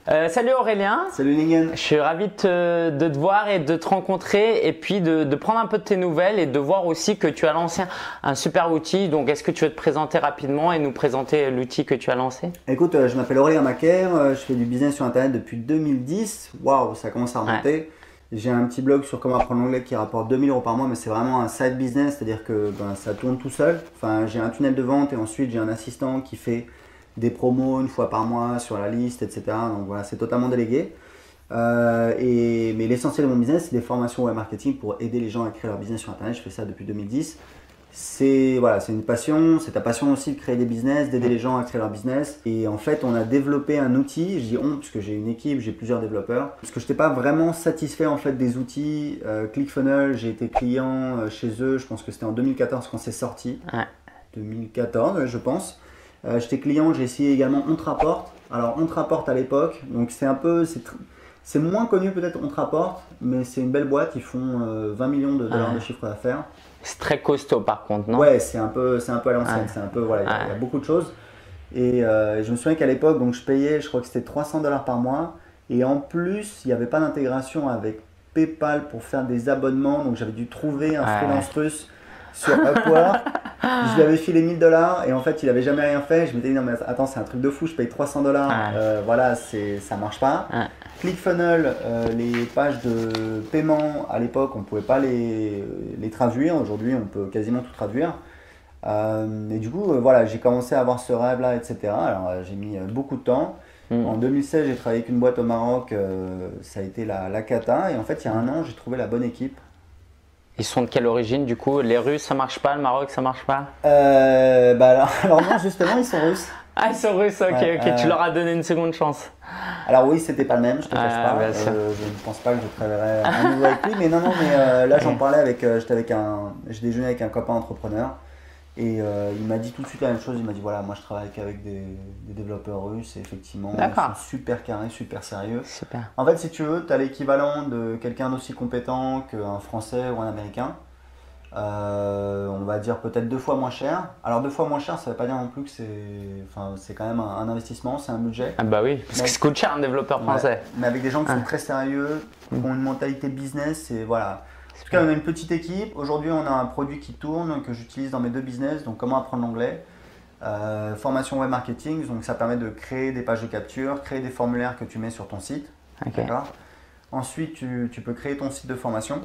Salut Aurélien. Salut Ningen. Je suis ravi de te voir et de te rencontrer et puis de prendre un peu de tes nouvelles et de voir aussi que tu as lancé un super outil. Donc est-ce que tu veux te présenter rapidement et nous présenter l'outil que tu as lancé? Écoute, je m'appelle Aurélien Macaire, je fais du business sur internet depuis 2010. Waouh, ça commence à remonter. Ouais. J'ai un petit blog sur comment apprendre l'anglais qui rapporte 2000 € par mois, mais c'est vraiment un side business, c'est-à-dire que ça tourne tout seul. Enfin, j'ai un tunnel de vente et ensuite j'ai un assistant qui fait des promos une fois par mois sur la liste, etc. Donc voilà, c'est totalement délégué. Mais l'essentiel de mon business, c'est des formations web marketing pour aider les gens à créer leur business sur internet. Je fais ça depuis 2010. C'est une passion, c'est ta passion aussi de créer des business, d'aider les gens à créer leur business. Et en fait, on a développé un outil, je dis on, parce que j'ai une équipe, j'ai plusieurs développeurs. Parce que je n'étais pas vraiment satisfait en fait des outils. ClickFunnels, j'ai été client chez eux, je pense que c'était en 2014 quand c'est sorti. Ouais. 2014, je pense. J'étais client, j'ai essayé également OnTraport. Alors OnTraport à l'époque, donc c'est moins connu peut-être OnTraport, mais c'est une belle boîte, ils font 20 millions de dollars de chiffre d'affaires. C'est très costaud par contre, non? Ouais, c'est un peu à l'ancienne, c'est un peu, voilà, il y a beaucoup de choses. Et je me souviens qu'à l'époque, donc je payais, je crois que c'était 300 $ par mois, et en plus, il n'y avait pas d'intégration avec PayPal pour faire des abonnements, donc j'avais dû trouver un freelance russe sur Upwork. Je lui avais filé 1000 $ et en fait il avait jamais rien fait. Je m'étais dit non mais attends, c'est un truc de fou, je paye 300 $, voilà, ça marche pas. ClickFunnels, les pages de paiement à l'époque on pouvait pas les traduire, aujourd'hui on peut quasiment tout traduire. Et du coup voilà, j'ai commencé à avoir ce rêve là, etc. Alors j'ai mis beaucoup de temps. En 2016 j'ai travaillé avec une boîte au Maroc, ça a été la cata, et en fait il y a un an j'ai trouvé la bonne équipe. Ils sont de quelle origine du coup? Les Russes ça marche pas, le Maroc ça marche pas? Alors non, justement ils sont russes. Ah, ils sont russes, ok, ok, tu leur as donné une seconde chance. Alors oui, c'était pas le même, je te cache pas. Je ne pense pas que je travaillerai à nouveau avec lui, mais non, mais là j'en parlais avec, j'ai déjeuné avec un copain entrepreneur. Et il m'a dit tout de suite la même chose, il m'a dit voilà, moi je travaille qu'avec des développeurs russes et effectivement ils sont super carrés, super sérieux. Super. En fait si tu veux, tu as l'équivalent de quelqu'un d'aussi compétent qu'un Français ou un Américain. On va dire peut-être 2 fois moins cher. Alors 2 fois moins cher, ça ne veut pas dire non plus que c'est quand même un investissement, c'est un budget. Ah bah oui, parce que ça coûte cher un développeur français. Ouais, mais avec des gens qui sont très sérieux, qui ont une mentalité business, et voilà. En tout cas, on a une petite équipe. Aujourd'hui, on a un produit qui tourne, que j'utilise dans mes 2 business. Donc, comment apprendre l'anglais, formation web marketing. Donc, ça permet de créer des pages de capture, créer des formulaires que tu mets sur ton site. Okay. Ensuite, tu peux créer ton site de formation.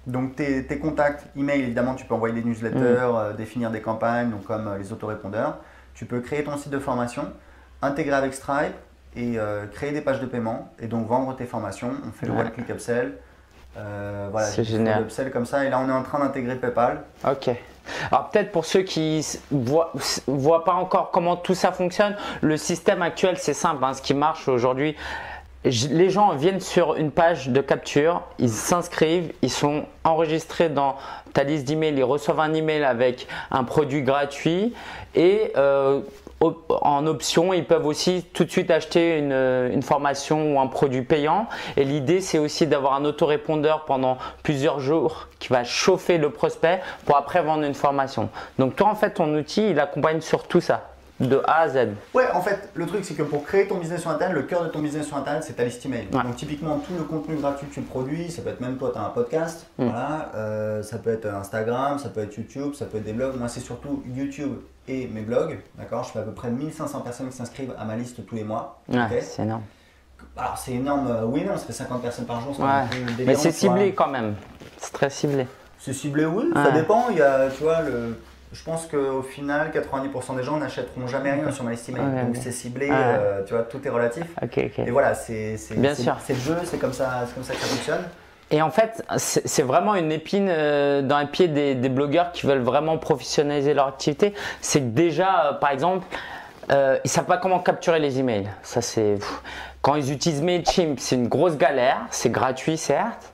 Donc, tes contacts, email, évidemment, tu peux envoyer des newsletters, définir des campagnes, donc comme les autorépondeurs. Tu peux créer ton site de formation, intégrer avec Stripe et créer des pages de paiement et donc vendre tes formations. On fait le One Click Upsell. Voilà, c'est génial. Upsell comme ça, et là on est en train d'intégrer PayPal. Ok. Alors peut-être pour ceux qui voient pas encore comment tout ça fonctionne, le système actuel c'est simple, hein, ce qui marche aujourd'hui. Les gens viennent sur une page de capture, ils s'inscrivent, ils sont enregistrés dans ta liste d'emails, ils reçoivent un email avec un produit gratuit et en option, ils peuvent aussi tout de suite acheter une formation ou un produit payant. Et l'idée, c'est aussi d'avoir un autorépondeur pendant plusieurs jours qui va chauffer le prospect pour après vendre une formation. Donc toi, en fait, ton outil, il accompagne sur tout ça, de A à Z. Ouais, en fait, le truc, c'est que pour créer ton business sur Internet, le cœur de ton business sur Internet, c'est ta liste email. Ouais. Donc typiquement, tout le contenu gratuit que tu produis, ça peut être même toi, tu as un podcast, voilà, ça peut être Instagram, ça peut être YouTube, ça peut être des blogs. Moi, c'est surtout YouTube et mes blogs, d'accord. Je fais à peu près 1500 personnes qui s'inscrivent à ma liste tous les mois. Ouais, okay. C'est énorme. Alors, c'est énorme, oui, non, ça fait 50 personnes par jour. Ouais. Mais c'est ciblé quand même, c'est très ciblé. C'est ciblé, oui, ça dépend. Il y a, tu vois, je pense qu'au final, 90% des gens n'achèteront jamais rien sur ma liste email. Donc c'est ciblé, tu vois, tout est relatif. Et voilà, c'est le jeu, c'est comme ça que ça fonctionne. Et en fait, c'est vraiment une épine dans les pieds des blogueurs qui veulent vraiment professionnaliser leur activité. C'est que déjà, par exemple, ils ne savent pas comment capturer les emails. Ça, quand ils utilisent Mailchimp, c'est une grosse galère. C'est gratuit, certes.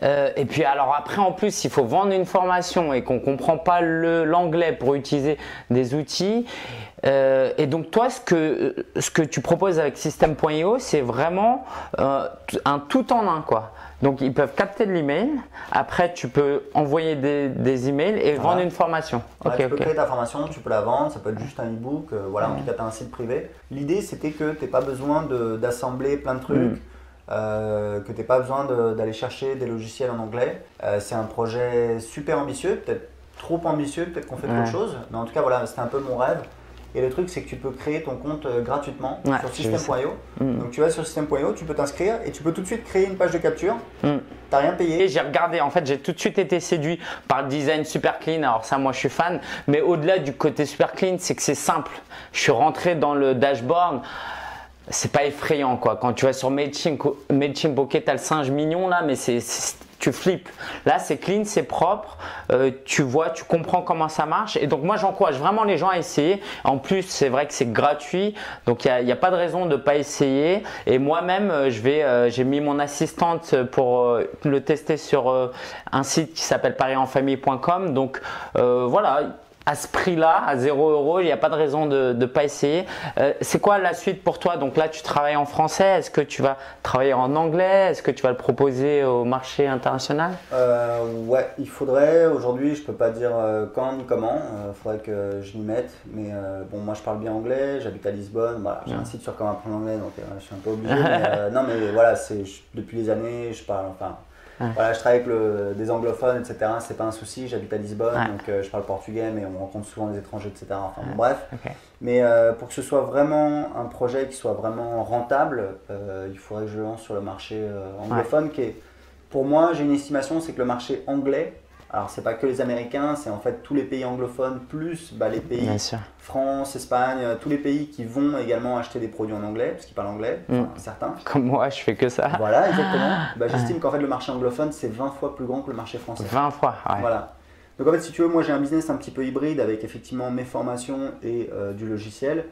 Et puis alors après en plus il faut vendre une formation et qu'on ne comprend pas l'anglais pour utiliser des outils. Et donc toi ce que tu proposes avec System.io c'est vraiment un tout en un quoi. Donc ils peuvent capter de l'email, après tu peux envoyer des emails et vendre une formation. Tu peux créer ta formation, tu peux la vendre, ça peut être juste un e-book, en tout cas tu as un site privé. L'idée c'était que tu n'aies pas besoin d'assembler plein de trucs. Que tu n'aies pas besoin d'aller chercher des logiciels en anglais. C'est un projet super ambitieux, peut-être trop ambitieux, peut-être qu'on fait trop de choses, mais en tout cas voilà, c'était un peu mon rêve. Et le truc c'est que tu peux créer ton compte gratuitement sur System.io. Donc tu vas sur System.io, tu peux t'inscrire et tu peux tout de suite créer une page de capture. Tu n'as rien payé. Et j'ai regardé, en fait j'ai tout de suite été séduit par le design super clean, alors ça moi je suis fan, mais au-delà du côté super clean c'est que c'est simple. Je suis rentré dans le dashboard. C'est pas effrayant quoi. Quand tu vas sur Mailchimp, ok, t'as le singe mignon là, mais tu flippes. Là, c'est clean, c'est propre. Tu vois, tu comprends comment ça marche. Et donc, moi, j'encourage vraiment les gens à essayer. En plus, c'est vrai que c'est gratuit. Donc, il n'y a pas de raison de ne pas essayer. Et moi-même, j'ai mis mon assistante pour le tester sur un site qui s'appelle parienfamille.com. Donc, voilà. À ce prix-là, à 0 €, il n'y a pas de raison de ne pas essayer. C'est quoi la suite pour toi? Donc là, tu travailles en français. Est-ce que tu vas travailler en anglais? Est-ce que tu vas le proposer au marché international? Ouais, il faudrait. Aujourd'hui, je ne peux pas dire quand ni comment. Il faudrait que je m'y mette. Mais bon, moi, je parle bien anglais. J'habite à Lisbonne. Voilà, j'ai un site sur comment apprendre l'anglais, donc je suis un peu obligé. Mais, non, mais voilà, depuis les années, je parle. Enfin, voilà, je travaille avec des anglophones, etc. C'est pas un souci. J'habite à Lisbonne, donc je parle portugais, mais on rencontre souvent des étrangers, etc. Enfin, bon, bref. Mais pour que ce soit vraiment un projet qui soit vraiment rentable, il faudrait que je lance sur le marché anglophone qui est, pour moi, j'ai une estimation, c'est que le marché anglais, alors c'est pas que les Américains, c'est en fait tous les pays anglophones plus les pays France, Espagne, tous les pays qui vont également acheter des produits en anglais, parce qu'ils parlent anglais, certains. Comme moi, je fais que ça. Voilà, exactement. J'estime qu'en fait le marché anglophone c'est 20 fois plus grand que le marché français. 20 fois, ouais. Voilà. Donc en fait si tu veux, moi j'ai un business un petit peu hybride avec effectivement mes formations et du logiciel.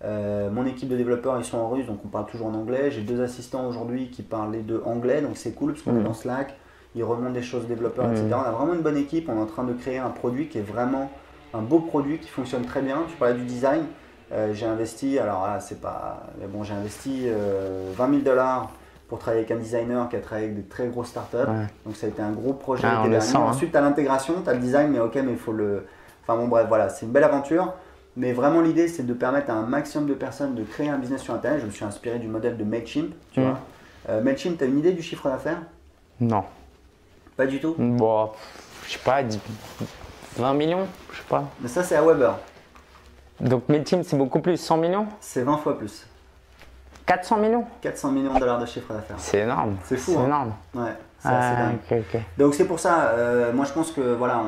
Mon équipe de développeurs ils sont en russe, donc on parle toujours en anglais. J'ai 2 assistants aujourd'hui qui parlent les 2 anglais, donc c'est cool parce qu'on est dans Slack. Ils remontent des choses aux développeurs, etc. On a vraiment une bonne équipe. On est en train de créer un produit qui est vraiment un beau produit qui fonctionne très bien. Tu parlais du design. J'ai investi, alors là, c'est pas. Mais bon, j'ai investi 20 000 $ pour travailler avec un designer qui a travaillé avec des très grosses startups. Donc ça a été un gros projet. Ensuite, tu as l'intégration, tu as le design, mais ok, mais il faut le. Enfin bon, bref, voilà, c'est une belle aventure. Mais vraiment, l'idée, c'est de permettre à un maximum de personnes de créer un business sur Internet. Je me suis inspiré du modèle de Mailchimp. Tu vois. Mailchimp, tu as une idée du chiffre d'affaires? Non. Pas du tout? Bon, je sais pas, 20 millions, je sais pas. Mais ça, c'est à Weber. Donc Mailchimp, c'est beaucoup plus, 100 millions? C'est 20 fois plus. 400 millions? 400 millions de dollars de chiffre d'affaires. C'est énorme. C'est fou. C'est hein. énorme. Ouais, c'est assez dingue. Okay. Donc c'est pour ça, moi je pense que voilà,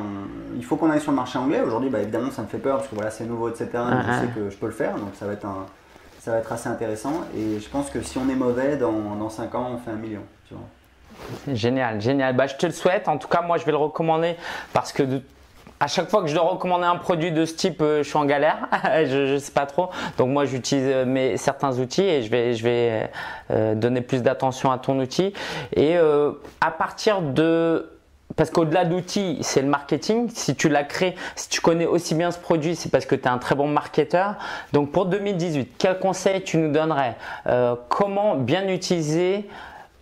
il faut qu'on aille sur le marché anglais. Aujourd'hui, évidemment, ça me fait peur parce que voilà, c'est nouveau, etc. Mais je sais que je peux le faire, donc ça va être assez intéressant. Et je pense que si on est mauvais, dans 5 ans, on fait 1 million. Tu vois. Génial, génial. Je te le souhaite. En tout cas, moi, je vais le recommander parce que à chaque fois que je dois recommander un produit de ce type, je suis en galère. Je ne sais pas trop. Donc moi, j'utilise certains outils et je vais donner plus d'attention à ton outil. Et à partir de... Parce qu'au-delà d'outils, c'est le marketing. Si tu l'as créé, si tu connais aussi bien ce produit, c'est parce que tu es un très bon marketeur. Donc pour 2018, quel conseil tu nous donnerais? Comment bien utiliser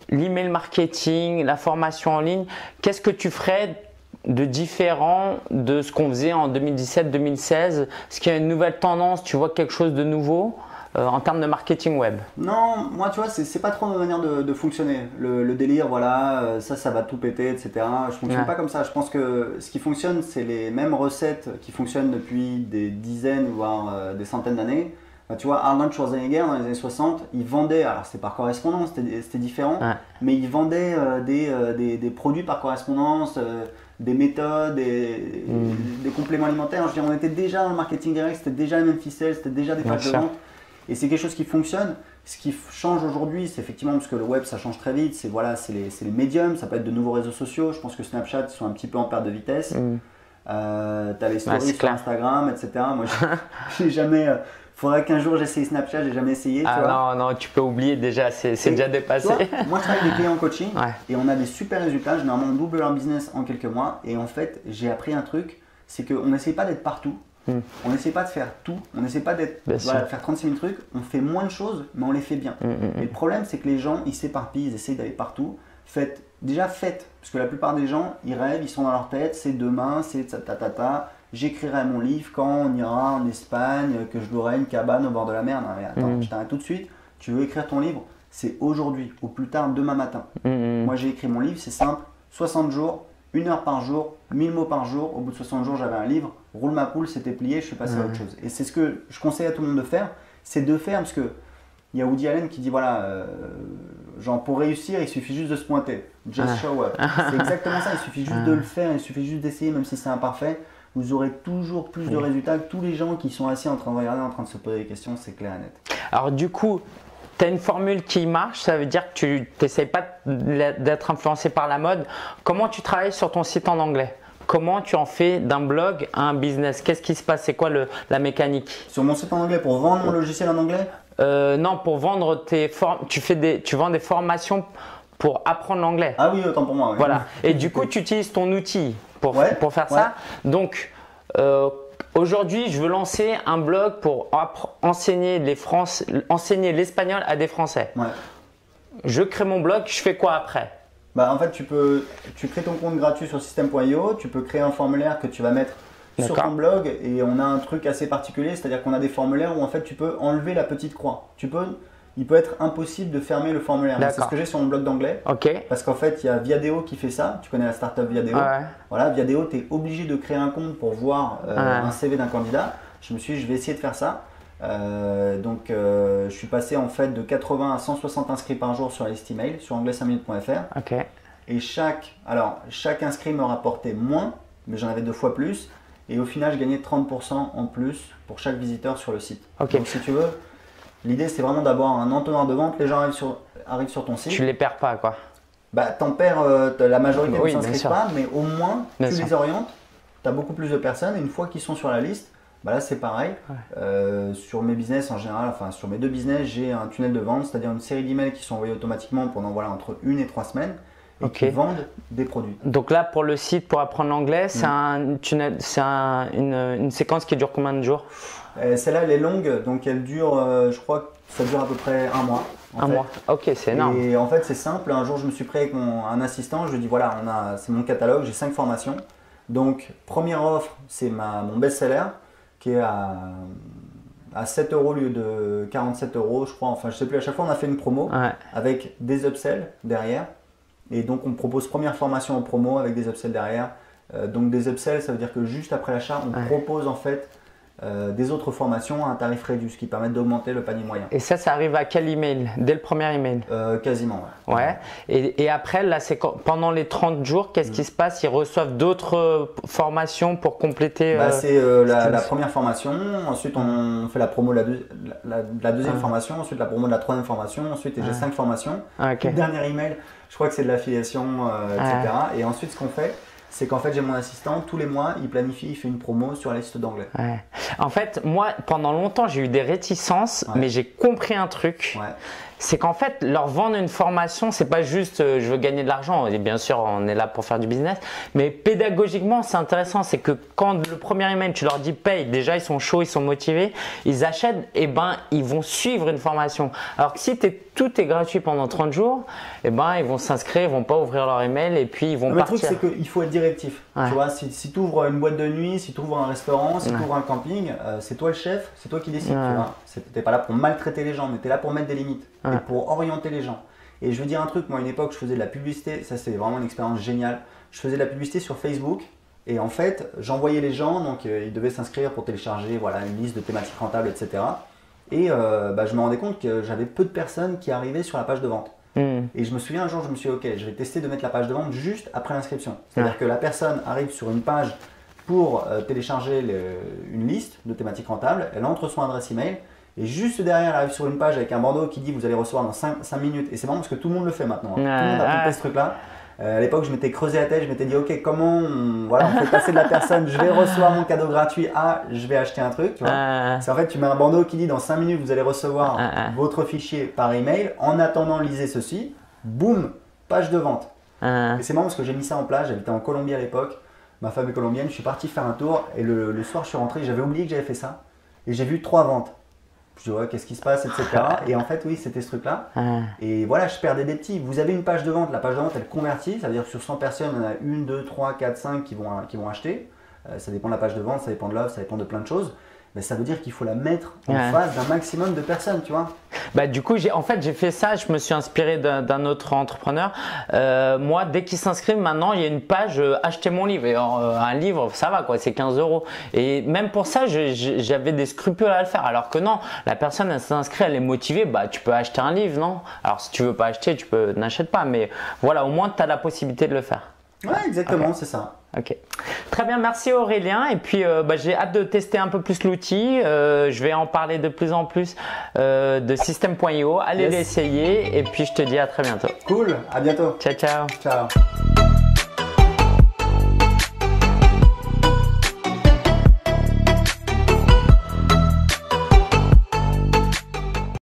l'email marketing, la formation en ligne? Qu'est-ce que tu ferais de différent de ce qu'on faisait en 2017-2016? Est-ce qu'il y a une nouvelle tendance? Tu vois quelque chose de nouveau en termes de marketing web? Non, moi tu vois, c'est pas trop ma manière de fonctionner. Le délire, voilà, ça va tout péter, etc. Je fonctionne pas comme ça. Je pense que ce qui fonctionne, c'est les mêmes recettes qui fonctionnent depuis des dizaines, voire des centaines d'années. Tu vois, Arnold Schwarzenegger dans les années 60, il vendait, alors c'était par correspondance, c'était différent, mais il vendait des produits par correspondance, des méthodes, des compléments alimentaires. Je veux dire, on était déjà dans le marketing direct, c'était déjà les mêmes ficelles, c'était déjà des pages de vente. Et c'est quelque chose qui fonctionne. Ce qui change aujourd'hui, c'est effectivement, parce que le web ça change très vite, c'est les médiums, ça peut être de nouveaux réseaux sociaux. Je pense que Snapchat, ils sont un petit peu en perte de vitesse. t'as les stories sur clair. Instagram, etc. Moi, j'ai jamais. Faudrait qu'un jour j'essaye Snapchat, j'ai jamais essayé. Tu vois. Non, tu peux oublier déjà, c'est déjà dépassé. Tu vois, moi, je travaille avec des clients en coaching Ouais. et on a des super résultats. Généralement, on double leur business en quelques mois. Et en fait, j'ai appris un truc, c'est qu'on n'essaye pas d'être partout. On n'essaie pas de faire tout, on n'essaie pas de faire 36 000 trucs, on fait moins de choses, mais on les fait bien. Et le problème, c'est que les gens, ils s'éparpillent, ils essayent d'aller partout. Faites, parce que la plupart des gens, ils rêvent, ils sont dans leur tête, c'est demain, c'est ta. J'écrirai mon livre quand on ira en Espagne, que je louerai une cabane au bord de la mer. Non, mais attends, je t'arrête tout de suite. Tu veux écrire ton livre, c'est aujourd'hui, au plus tard demain matin. Moi, j'ai écrit mon livre, c'est simple, 60 jours, 1 heure par jour, 1000 mots par jour. Au bout de 60 jours, j'avais un livre. Roule ma poule, c'était plié, je suis passé à autre chose. Et c'est ce que je conseille à tout le monde de faire, c'est de faire, parce que il y a Woody Allen qui dit voilà, genre pour réussir, il suffit juste de se pointer. Just show up. C'est exactement ça, il suffit juste de le faire, il suffit juste d'essayer, même si c'est imparfait. Vous aurez toujours plus de résultats que tous les gens qui sont assis en train de regarder, en train de se poser des questions, c'est clair et net. Alors du coup, tu as une formule qui marche, ça veut dire que tu n'essayes pas d'être influencé par la mode. Comment tu travailles sur ton site en anglais? Comment tu en fais d'un blog à un business? Qu'est-ce qui se passe? C'est quoi la mécanique? Sur mon site en anglais, pour vendre mon logiciel en anglais? Non, pour vendre tu vends des formations pour apprendre l'anglais. Ah oui, autant pour moi. Oui. Voilà. Et du coup, tu utilises ton outil pour faire ça. Donc, aujourd'hui, je veux lancer un blog pour enseigner l'espagnol à des Français. Ouais. Je crée mon blog, je fais quoi après? Bah, en fait, tu crées ton compte gratuit sur system.io, tu peux créer un formulaire que tu vas mettre sur ton blog et on a un truc assez particulier, c'est-à-dire qu'on a des formulaires où en fait tu peux enlever la petite croix. Il peut être impossible de fermer le formulaire. C'est ce que j'ai sur mon blog d'anglais. Parce qu'en fait, il y a Viadeo qui fait ça. Tu connais la startup Viadeo. Voilà, Viadeo, tu es obligé de créer un compte pour voir un CV d'un candidat. Je me suis dit, je vais essayer de faire ça. Je suis passé en fait de 80 à 160 inscrits par jour sur la liste email sur anglais5minutes.fr. Et chaque inscrit me rapportait moins, mais j'en avais 2 fois plus. Et au final, je gagnais 30% en plus pour chaque visiteur sur le site. Donc si tu veux, l'idée c'est vraiment d'avoir un entonnoir de vente. Les gens arrivent sur ton site. Tu les perds pas quoi. Bah, t'en perds, la majorité ne s'inscrivent pas, mais au moins tu les orientes. Tu as beaucoup plus de personnes et une fois qu'ils sont sur la liste, bah là c'est pareil. Sur mes business en général, enfin sur mes 2 business, j'ai un tunnel de vente, c'est-à-dire une série d'emails qui sont envoyés automatiquement pendant entre 1 et 3 semaines. Et qui vendent des produits. Donc là, pour le site, pour apprendre l'anglais, c'est une séquence qui dure combien de jours? Celle-là, elle est longue, donc elle dure, je crois que ça dure à peu près 1 mois. Un mois, ok, c'est énorme. Et en fait, c'est simple. Un jour, je me suis pris avec un assistant, je lui ai dit voilà, c'est mon catalogue, j'ai 5 formations. Donc, première offre, c'est mon best-seller qui est à 7 € au lieu de 47 €, je crois. Enfin, je sais plus, à chaque fois, on a fait une promo avec des upsells derrière. Et donc on propose première formation en promo avec des upsells derrière. Donc des upsells, ça veut dire que juste après l'achat, on propose en fait des autres formations à un tarif réduit, ce qui permet d'augmenter le panier moyen. Et ça arrive à quel email? Dès le premier email? Quasiment, ouais. Et après, là, pendant les 30 jours, qu'est-ce qui se passe? Ils reçoivent d'autres formations pour compléter c'est la première formation, ensuite on fait la promo de la deuxième formation, ensuite la promo de la troisième formation, ensuite j'ai 5 formations. Le dernier email, je crois que c'est de l'affiliation, etc. Et ensuite, ce qu'on fait, c'est qu'en fait, j'ai mon assistant, tous les mois, il planifie, il fait une promo sur la liste d'anglais. En fait, moi, pendant longtemps, j'ai eu des réticences, mais j'ai compris un truc. C'est qu'en fait, leur vendre une formation, c'est pas juste je veux gagner de l'argent. Et bien sûr, on est là pour faire du business. Mais pédagogiquement, c'est intéressant. C'est que quand le premier email, tu leur dis paye, déjà ils sont chauds, ils sont motivés, ils achètent, et ils vont suivre une formation. Alors que si tout est gratuit pendant 30 jours, ils vont s'inscrire, ils vont pas ouvrir leur email et puis ils vont partir. Le truc, c'est qu'il faut être directif. Tu vois, si tu ouvres une boîte de nuit, si tu ouvres un restaurant, si tu ouvres un camping, c'est toi le chef, c'est toi qui décides. Tu n'es pas là pour maltraiter les gens, mais tu es là pour mettre des limites. Et pour orienter les gens. Et je veux dire un truc, moi à une époque je faisais de la publicité, ça c'est vraiment une expérience géniale. Je faisais de la publicité sur Facebook et en fait j'envoyais les gens, donc ils devaient s'inscrire pour télécharger une liste de thématiques rentables, etc. Et je me rendais compte que j'avais peu de personnes qui arrivaient sur la page de vente. Et je me souviens un jour, je me suis dit ok, je vais tester de mettre la page de vente juste après l'inscription. C'est-à-dire que la personne arrive sur une page pour télécharger une liste de thématiques rentables, elle entre son adresse email. Et juste derrière, elle arrive sur une page avec un bandeau qui dit vous allez recevoir dans 5 minutes. Et c'est marrant parce que tout le monde le fait maintenant. Tout le monde a compris ce truc-là. À l'époque, je m'étais creusé la tête, je m'étais dit, ok, comment voilà, on fait passer de la personne, je vais recevoir mon cadeau gratuit à je vais acheter un truc. Tu vois. C'est en fait, tu mets un bandeau qui dit dans 5 minutes, vous allez recevoir votre fichier par email. En attendant, lisez ceci. Boum, page de vente. Et c'est marrant parce que j'ai mis ça en place. J'habitais en Colombie à l'époque. Ma femme est colombienne. Je suis parti faire un tour et le soir, je suis rentré. J'avais oublié que j'avais fait ça. Et j'ai vu 3 ventes. Je dis, ouais, qu'est-ce qui se passe, etc. Et en fait, oui, c'était ce truc-là. Et voilà, je perdais des petits. Vous avez une page de vente. La page de vente, elle convertit. Ça veut dire que sur 100 personnes, il y en a 1, 2, 3, 4, 5 qui vont acheter. Ça dépend de la page de vente, ça dépend de l'offre, ça dépend de plein de choses. Mais ça veut dire qu'il faut la mettre en face d'un maximum de personnes, tu vois. Bah, du coup, j'ai fait ça, je me suis inspiré d'un autre entrepreneur. Moi, dès qu'ils s'inscrivent, maintenant, il y a une page acheter mon livre. Et un livre, ça va quoi, c'est 15 €. Et même pour ça, j'avais des scrupules à le faire. Alors que non, la personne, elle s'inscrit, elle est motivée, bah, tu peux acheter un livre, non? Alors, si tu veux pas acheter, n'achètes pas. Mais voilà, au moins, tu as la possibilité de le faire. Ouais, exactement, c'est ça. Ok, très bien, merci Aurélien. Et puis j'ai hâte de tester un peu plus l'outil. Je vais en parler de plus en plus de System.io. Allez l'essayer et puis je te dis à très bientôt. Cool, à bientôt. Ciao, ciao. Ciao.